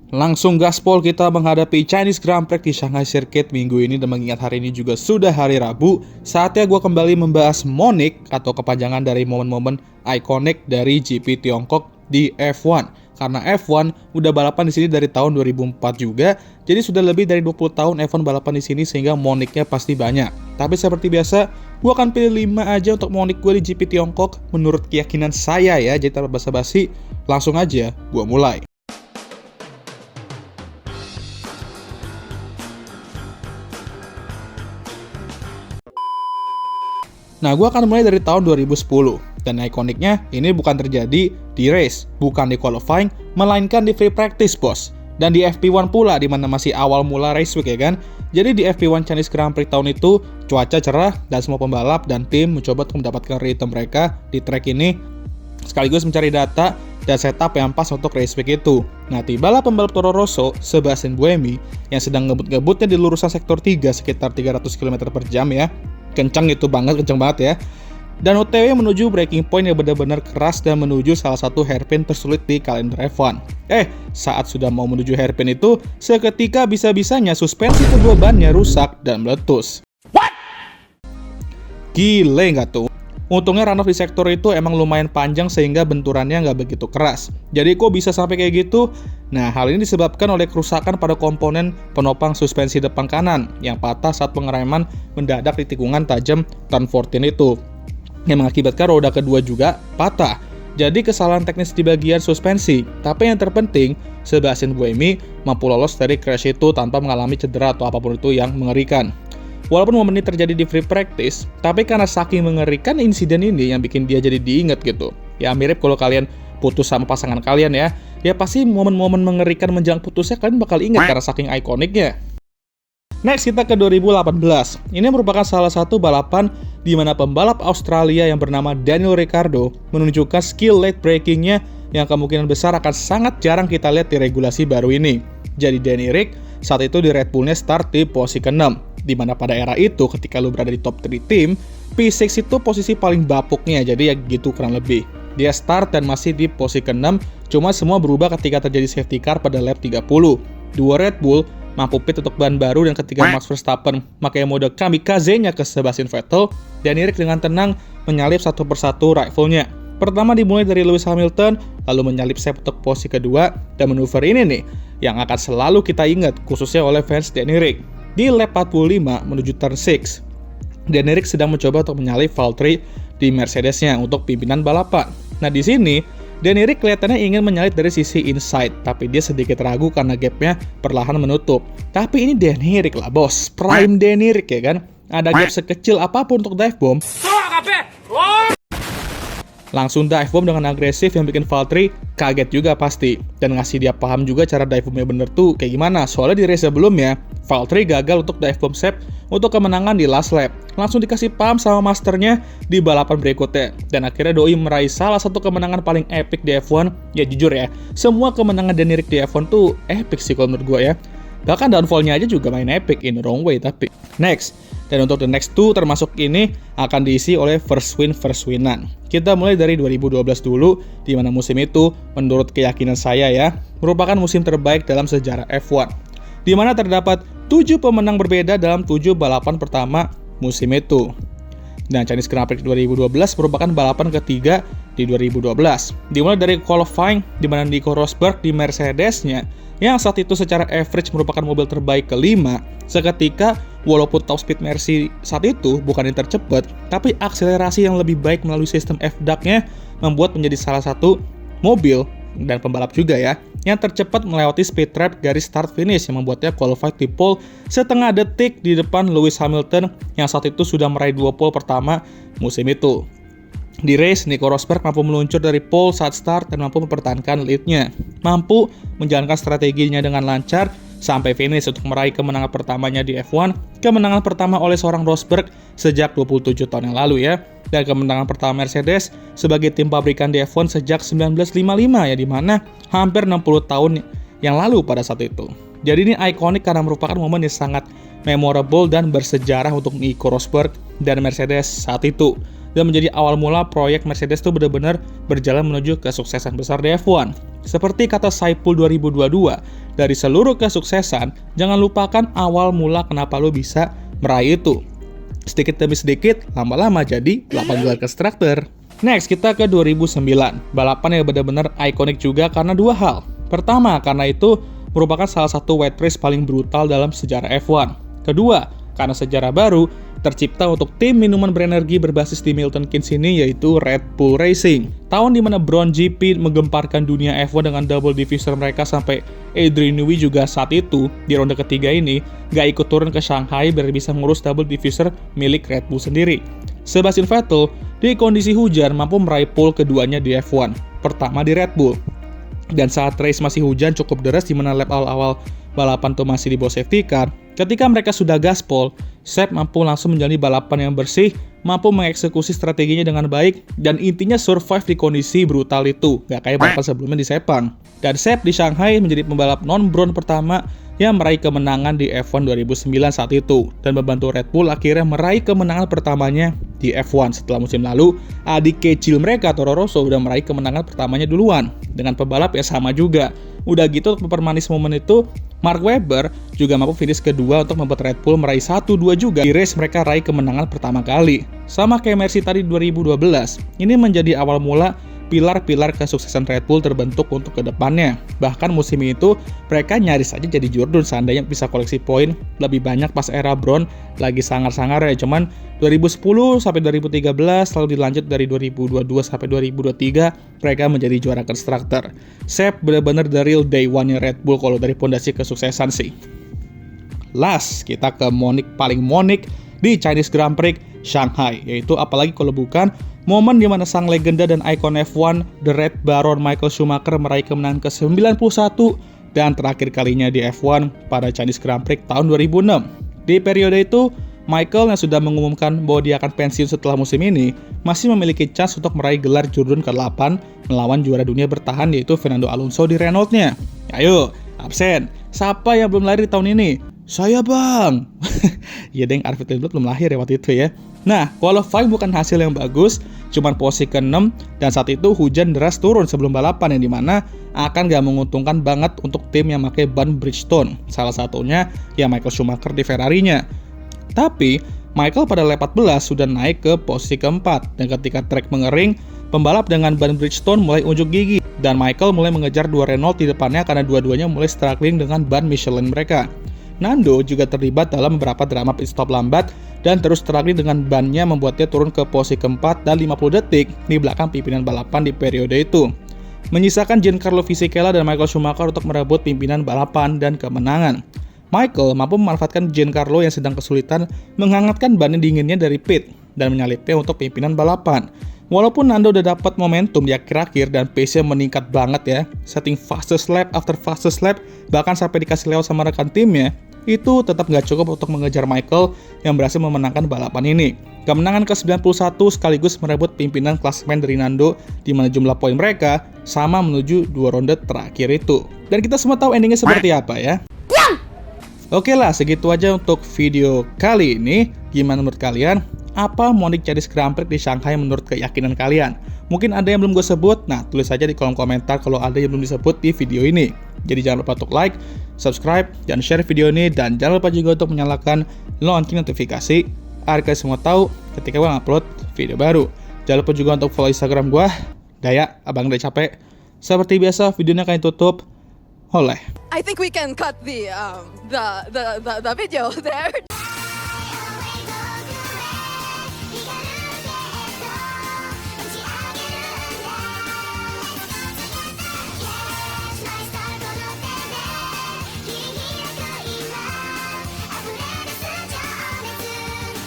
Langsung gaspol kita menghadapi Chinese Grand Prix di Shanghai Circuit minggu ini, dan mengingat hari ini juga sudah hari Rabu, saatnya gue kembali membahas Monic atau kepanjangan dari momen-momen ikonik dari GP Tiongkok di F1. Karena F1 udah balapan di sini dari tahun 2004 juga, jadi sudah lebih dari 20 tahun F1 balapan di sini sehingga Monicnya pasti banyak. Tapi seperti biasa, gue akan pilih 5 aja untuk Monic gue di GP Tiongkok menurut keyakinan saya ya, jadi tanpa basa-basi, langsung aja gue mulai. Nah, gue akan mulai dari tahun 2010, dan ikoniknya ini bukan terjadi di race, bukan di qualifying, melainkan di free practice, bos. Dan di FP1 pula, di mana masih awal mula race week ya kan. Jadi di FP1 Chinese Grand Prix tahun itu, cuaca cerah, dan semua pembalap dan tim mencoba untuk mendapatkan rhythm mereka di track ini, sekaligus mencari data dan setup yang pas untuk race week itu. Nah, tibalah pembalap Toro Rosso, Sebastian Buemi, yang sedang ngebut-ngebutnya di lurusan sektor 3 sekitar 300 km per jam ya. Kencang banget ya. Dan OTW menuju breaking point yang benar-benar keras dan menuju salah satu hairpin tersulit di kalender F1. Saat sudah mau menuju hairpin itu, seketika bisa-bisanya suspensi kedua bannya rusak dan meletus. What? Gile nggak tuh? Untungnya runoff di sektor itu emang lumayan panjang sehingga benturannya nggak begitu keras. Jadi kok bisa sampai kayak gitu? Nah, hal ini disebabkan oleh kerusakan pada komponen penopang suspensi depan kanan yang patah saat pengereman mendadak di tikungan tajam turn 14 itu, yang mengakibatkan roda kedua juga patah. Jadi kesalahan teknis di bagian suspensi. Tapi yang terpenting, Sebastian Buemi mampu lolos dari crash itu tanpa mengalami cedera atau apapun itu yang mengerikan. Walaupun momen ini terjadi di free practice, tapi karena saking mengerikan insiden ini yang bikin dia jadi diingat gitu. Ya mirip kalau kalian putus sama pasangan kalian ya pasti momen-momen mengerikan menjelang putusnya kalian bakal ingat karena saking ikoniknya. Next kita ke 2018. Ini merupakan salah satu balapan di mana pembalap Australia yang bernama Daniel Ricciardo menunjukkan skill late braking-nya yang kemungkinan besar akan sangat jarang kita lihat di regulasi baru ini. Jadi Danny Ric saat itu di Red Bull-nya start di posisi ke-6. Di mana pada era itu ketika lu berada di top 3 tim, P6 itu posisi paling bapuknya, jadi ya gitu kurang lebih. Dia start dan masih di posisi ke-6, cuma semua berubah ketika terjadi safety car pada lap 30. Dua Red Bull mampu pit untuk ban baru, dan ketika Max Verstappen pakai mode kamikaze-nya ke Sebastian Vettel, Danny Ric dengan tenang menyalip satu persatu rival-nya. Pertama dimulai dari Lewis Hamilton, lalu menyalip Seb untuk posisi kedua, dan manuver ini nih yang akan selalu kita ingat, khususnya oleh fans Danny Ric. Di lap 45 menuju turn 6, Danny Ric sedang mencoba untuk menyalip Valtteri di Mercedes-nya untuk pimpinan balapan. Nah di sini, Danny Ric kelihatannya ingin menyalip dari sisi inside, tapi dia sedikit ragu karena gap-nya perlahan menutup. Tapi ini Danny Ric lah bos, prime Danny Ric ya kan? Ada gap sekecil apapun untuk dive bomb, langsung dive bomb dengan agresif yang bikin Valtteri kaget juga pasti, dan ngasih dia paham juga cara dive bombnya bener tuh kayak gimana. Soalnya di race sebelumnya Valtteri gagal untuk dive bomb Seb untuk kemenangan di last lap. Langsung dikasih paham sama masternya di balapan berikutnya, dan akhirnya doi meraih salah satu kemenangan paling epic di F1. Ya jujur ya, semua kemenangan Danny Ric di F1 tuh epic sih kalau menurut gue ya. Bahkan downfall-nya aja juga main epic, in the wrong way tapi. Next, dan untuk the next two termasuk ini akan diisi oleh first win-winan. Kita mulai dari 2012 dulu, di mana musim itu menurut keyakinan saya ya, merupakan musim terbaik dalam sejarah F1. Di mana terdapat 7 pemenang berbeda dalam 7 balapan pertama musim itu. Dan Chinese Grand Prix 2012 merupakan balapan ketiga di 2012. Dimulai dari qualifying, di mana Nico Rosberg di Mercedes-nya yang saat itu secara average merupakan mobil terbaik kelima, seketika walaupun top speed Mercy saat itu bukan yang tercepat, tapi akselerasi yang lebih baik melalui sistem FDAC-nya membuat menjadi salah satu mobil dan pembalap juga ya yang tercepat melewati speed trap garis start finish, yang membuatnya qualified di pole setengah detik di depan Lewis Hamilton yang saat itu sudah meraih 2 pole pertama musim itu. Di race, Nico Rosberg mampu meluncur dari pole saat start dan mampu mempertahankan lead-nya. Mampu menjalankan strateginya dengan lancar sampai finish untuk meraih kemenangan pertamanya di F1, kemenangan pertama oleh seorang Rosberg sejak 27 tahun yang lalu ya, dan kemenangan pertama Mercedes sebagai tim pabrikan di F1 sejak 1955 ya, di mana hampir 60 tahun yang lalu pada saat itu. Jadi ini ikonik karena merupakan momen yang sangat memorable dan bersejarah untuk Nico Rosberg dan Mercedes saat itu. dan menjadi awal mula proyek Mercedes tuh benar-benar berjalan menuju kesuksesan besar di F1. Seperti kata Saipul 2022, dari seluruh kesuksesan, jangan lupakan awal mula kenapa lo bisa meraih itu. Sedikit demi sedikit, lama-lama jadi 8 gelar konstruktor. Next, kita ke 2009. Balapan yang benar-benar ikonik juga karena dua hal. Pertama, karena itu merupakan salah satu wet race paling brutal dalam sejarah F1. Kedua, karena sejarah baru tercipta untuk tim minuman berenergi berbasis di Milton Keynes ini, yaitu Red Bull Racing. Tahun dimana Brown GP menggemparkan dunia F1 dengan double diffuser mereka sampai Adrian Newey juga saat itu di ronde ketiga ini gak ikut turun ke Shanghai biar bisa ngurus double diffuser milik Red Bull sendiri. Sebastian Vettel di kondisi hujan mampu meraih pole keduanya di F1, pertama di Red Bull. Dan saat race masih hujan cukup deras di mana lap awal-awal balapan tuh masih di bawah safety car, ketika mereka sudah gaspol, Seb mampu langsung menjalani balapan yang bersih, mampu mengeksekusi strateginya dengan baik, dan intinya survive di kondisi brutal itu, gak kayak balapan sebelumnya di Sepang. Dan Seb di Shanghai menjadi pembalap non-Brown pertama yang meraih kemenangan di F1 2009 saat itu, dan membantu Red Bull akhirnya meraih kemenangan pertamanya di F1 setelah musim lalu. Adik kecil mereka, Toro Rosso, udah meraih kemenangan pertamanya duluan dengan pembalap yang sama juga. Udah gitu untuk mempermanis momen itu, Mark Webber juga mampu finish kedua untuk membuat Red Bull meraih 1-2 juga di race mereka raih kemenangan pertama kali. Sama kayak Mercy tadi 2012, ini menjadi awal mula pilar-pilar kesuksesan Red Bull terbentuk untuk kedepannya. Bahkan musim itu mereka nyaris saja jadi Jordan seandainya bisa koleksi poin lebih banyak pas era Brown lagi sangar-sangar ya. Cuman 2010 sampai 2013 lalu dilanjut dari 2022 sampai 2023 mereka menjadi juara konstruktor. Seb benar-benar the real day one-nya Red Bull kalau dari pondasi kesuksesan sih. Last, kita ke paling monik di Chinese Grand Prix Shanghai, yaitu apalagi kalau bukan momen di mana sang legenda dan ikon F1 The Red Baron Michael Schumacher meraih kemenangan ke-91 dan terakhir kalinya di F1 pada Chinese Grand Prix tahun 2006. Di periode itu, Michael yang sudah mengumumkan bahwa dia akan pensiun setelah musim ini masih memiliki chance untuk meraih gelar Jordan ke-8 melawan juara dunia bertahan yaitu Fernando Alonso di Renault-nya. Ayo, absen. Siapa yang belum lahir di tahun ini? Saya bang. Ya deng, Arvid Lindblad belum lahir ya waktu itu ya. Nah, qualifying bukan hasil yang bagus, cuman posisi ke-6 dan saat itu hujan deras turun sebelum balapan yang dimana akan gak menguntungkan banget untuk tim yang pakai ban Bridgestone. Salah satunya ya Michael Schumacher di Ferrari-nya. Tapi Michael pada lap 14 sudah naik ke posisi ke-4 dan ketika trek mengering, pembalap dengan ban Bridgestone mulai unjuk gigi dan Michael mulai mengejar dua Renault di depannya karena dua-duanya mulai struggling dengan ban Michelin mereka. Nando juga terlibat dalam beberapa drama pit stop lambat dan terus struggling dengan bannya membuatnya turun ke posisi keempat dan 50 detik di belakang pimpinan balapan di periode itu. Menyisakan Giancarlo Fisichella dan Michael Schumacher untuk merebut pimpinan balapan dan kemenangan. Michael mampu memanfaatkan Giancarlo yang sedang kesulitan menghangatkan ban dinginnya dari pit dan menyalipnya untuk pimpinan balapan. Walaupun Nando udah dapat momentum di akhir-akhir dan pace-nya meningkat banget ya, setting fastest lap after fastest lap, bahkan sampai dikasih lewat sama rekan timnya, itu tetap nggak cukup untuk mengejar Michael yang berhasil memenangkan balapan ini. Kemenangan ke-91 sekaligus merebut pimpinan klasemen dari Nando di mana jumlah poin mereka sama menuju dua ronde terakhir itu. Dan kita semua tahu endingnya seperti apa ya. Oke lah, segitu aja untuk video kali ini. Gimana menurut kalian? Apa monik Chinese Grand Prix di Shanghai menurut keyakinan kalian? Mungkin ada yang belum gue sebut, nah tulis aja di kolom komentar kalau ada yang belum disebut di video ini. Jadi jangan lupa untuk like, subscribe, dan share video ini, dan jangan lupa juga untuk menyalakan lonceng notifikasi agar kalian semua tahu ketika gue upload video baru. Jangan lupa juga untuk follow Instagram gue, Daya, Abang Daya Capek. Seperti biasa, videonya akan tutup oleh I think we can cut the video there.